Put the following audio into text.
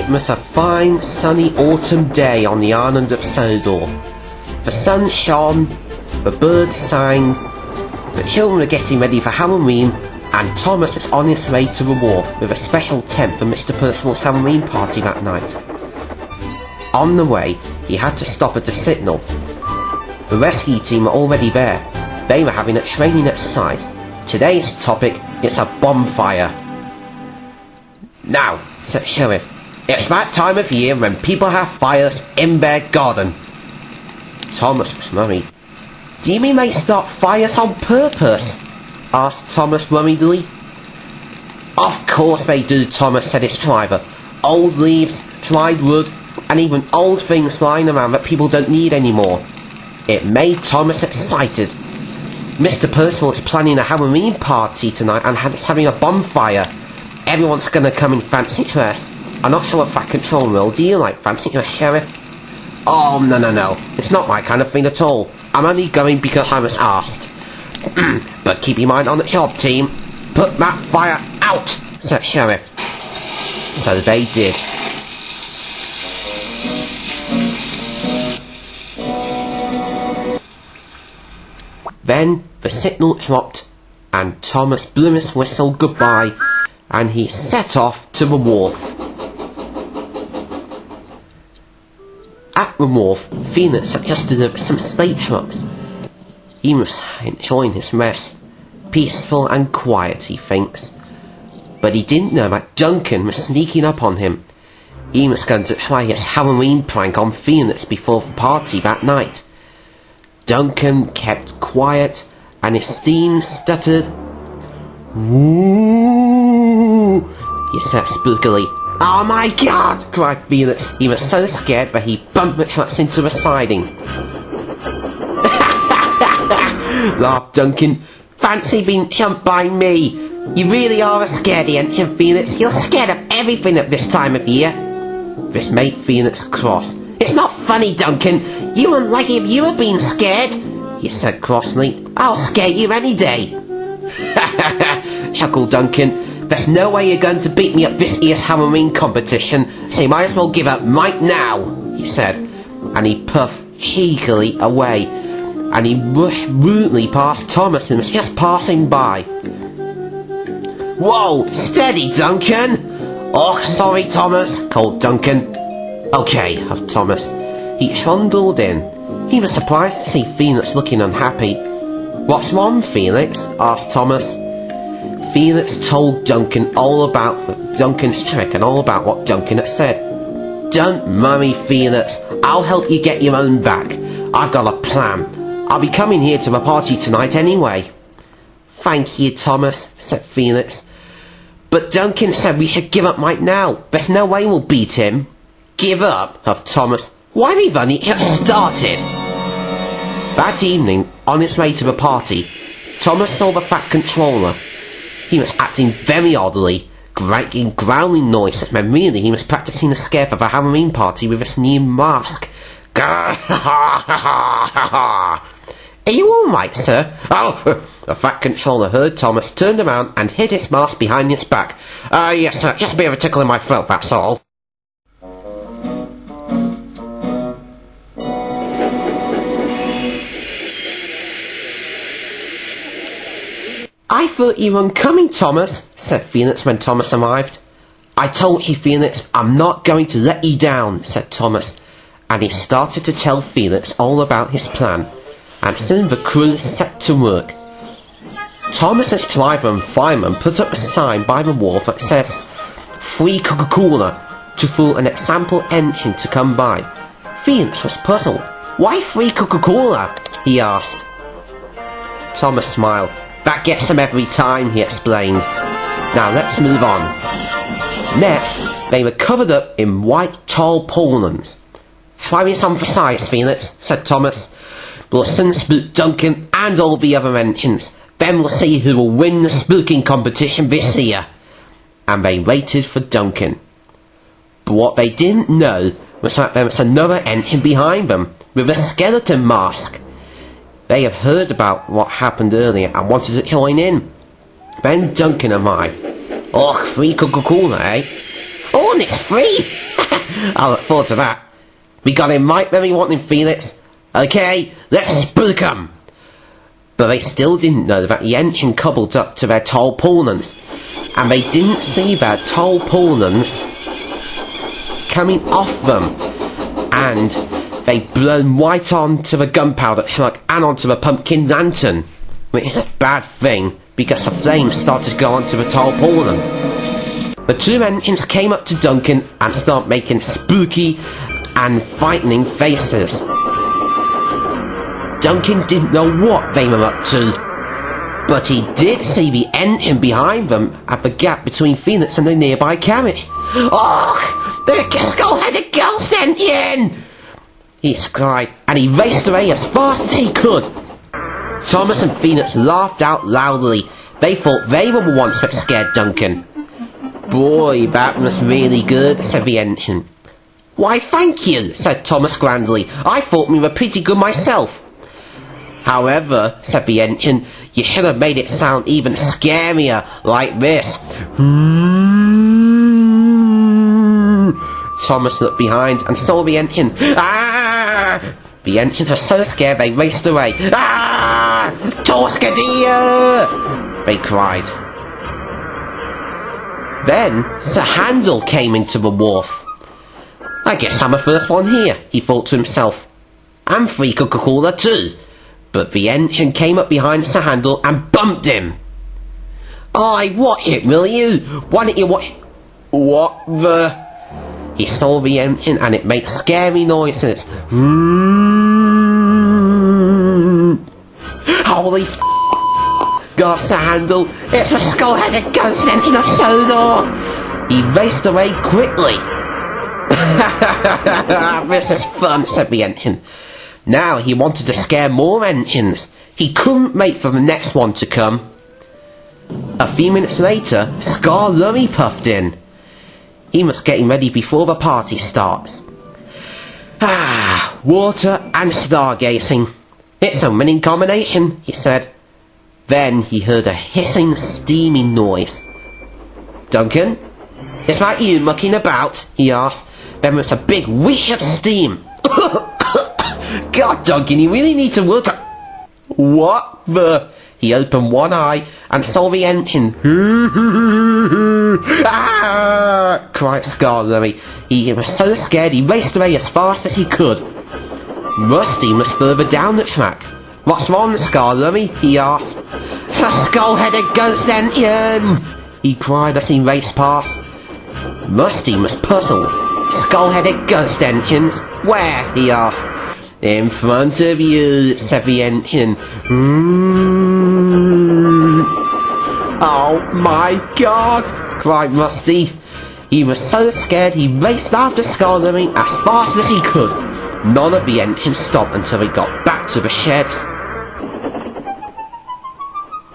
It was a fine, sunny autumn day on the island of Sodor. The sun shone, the birds sang, the children were getting ready for Halloween, and Thomas was on his way to the wharf with a special tent for Mr. Percival's Halloween party that night. On the way, he had to stop at a signal. The rescue team were already there. They were having a training exercise. Today's topic is a bonfire. "Now," said Sheriff, "it's that time of year when people have fires in their garden." Thomas was worried. "Do you mean they start fires on purpose?" asked Thomas worriedly. "Of course they do," Thomas said his driver. "Old leaves, dried wood, and even old things lying around that people don't need anymore." It made Thomas excited. Mr. Percival is planning a Halloween party tonight and is having a bonfire. Everyone's gonna come in fancy dress. I'm not sure if that control will. Do you like fancy dress, Sheriff? "Oh, no. It's not my kind of thing at all. I'm only going because I was asked." "But keep your mind on the job, team. Put that fire out," said Sheriff. So they did. Then the signal dropped, and Thomas blew his whistle goodbye, and he set off to the wharf. At the wharf, Felix had just delivered some slate trucks. He was enjoying his rest, peaceful and quiet, he thinks. But he didn't know that Duncan was sneaking up on him. He was going to try his Halloween prank on Felix before the party that night. Duncan kept quiet, and his steam stuttered. "Woo!" he said spookily. "Oh my God!" cried Felix. He was so scared that he bumped the trucks into the siding. Laughed Duncan. "Fancy being jumped by me. You really are a scaredy, ain't you, Felix? You're scared of everything at this time of year." This made Felix cross. "It's not funny, Duncan. You wouldn't like it if you were being scared," he said crossly. "I'll scare you any day." Chuckled Duncan. "There's no way you're going to beat me at this year's Halloween competition, so you might as well give up right now," he said. And he puffed cheekily away, and he rushed rudely past Thomas, who was just passing by. "Whoa, steady, Duncan!" "Oh, sorry, Thomas," called Duncan. "Okay," huffed Thomas. He trundled in. He was surprised to see Felix looking unhappy. "What's wrong, Felix?" asked Thomas. Felix told Duncan all about Duncan's trick and all about what Duncan had said. "Don't worry, Felix. I'll help you get your own back. I've got a plan. I'll be coming here to the party tonight anyway." "Thank you, Thomas," said Felix. "But Duncan said we should give up right now. There's no way we'll beat him." "Give up?" huffed Thomas. "Why, we've only just started." That evening, on his way to the party, Thomas saw the Fat Controller. He was acting very oddly, making growling noises when really he was practicing a scare for the Halloween party with his new mask. "Are you alright, sir?" "Oh," the Fat Controller heard Thomas, turned around and hid his mask behind his back. "Yes, sir, just a bit of a tickle in my throat, that's all." "I thought you weren't coming, Thomas," said Felix when Thomas arrived. "I told you, Felix, I'm not going to let you down," said Thomas, and he started to tell Felix all about his plan, and soon the crew set to work. Thomas's driver and fireman put up a sign by the wharf that says, "Free Coca-Cola," to fool an example engine to come by. Felix was puzzled. "Why free Coca-Cola?" he asked. Thomas smiled. "That gets them every time," he explained. "Now let's move on." Next, they were covered up in white tarpaulins. "Try this on for size, Felix," said Thomas. "We'll soon spook Duncan and all the other engines. Then we'll see who will win the spooking competition this year." And they waited for Duncan. But what they didn't know was that there was another engine behind them, with a skeleton mask. They had heard about what happened earlier and wanted to join in. Then Duncan arrived. "Oh, free Coca-Cola, eh? Oh, and it's free! I look forward to that. We got him right where we want him, Felix. Okay, let's spook 'em. But they still didn't know that the engine cobbled up to their tarpaulins, and they didn't see their tarpaulins coming off them, and they blown right onto the gunpowder truck and onto the pumpkin lantern, which is a bad thing because the flames started to go onto the tarpaulin. The two engines came up to Duncan and started making spooky and frightening faces. Duncan didn't know what they were up to, but he did see the engine behind them at the gap between Felix and the nearby carriage. "Oh, the skull-headed ghost engine!" he cried, and he raced away as fast as he could. Thomas and Felix laughed out loudly. They thought they were the ones that scared Duncan. "Boy, that was really good," said the engine. "Why, thank you," said Thomas grandly. "I thought we were pretty good myself." "However," said the engine, "you should have made it sound even scarier, like this." Thomas looked behind and saw the engine. "Ah!" The engine was so scared they raced away. "Ah! Torskadia!" they cried. Then Sir Handel came into the wharf. "I guess I'm the first one here," he thought to himself. "And free Coca-Cola too." But the engine came up behind Sir Handel and bumped him. "Aye, watch it, will you? Why don't you watch..." "What the..." He saw the engine and it made scary noises. "Holy f***, gasped Sir Handel. "It's the skull-headed ghost engine of Sodor!" He raced away quickly. "This is fun," said the engine. Now he wanted to scare more engines. He couldn't wait for the next one to come. A few minutes later, Scar Lurry puffed in. He was getting ready before the party starts. Water and stargazing. It's a winning combination, he said. Then he heard a hissing, steaming noise. "Duncan, is that you mucking about?" he asked. Then there was a big whoosh of steam. "God, Duncan, you really need to work up..." "What the..." He opened one eye and saw the engine. "Ah!" cried Scar Lurry. He was so scared he raced away as fast as he could. Rusty was further down the track. "What's wrong, Scar Lurry?" he asked. "The skull-headed ghost engine!" he cried as he raced past. Rusty was puzzled. "Skull-headed ghost engines? Where?" he asked. "In front of you," said the engine. "Oh my God!" cried Rusty. He was so scared he raced after Scar Lurry as fast as he could. None of the engines stopped until he got back to the sheds.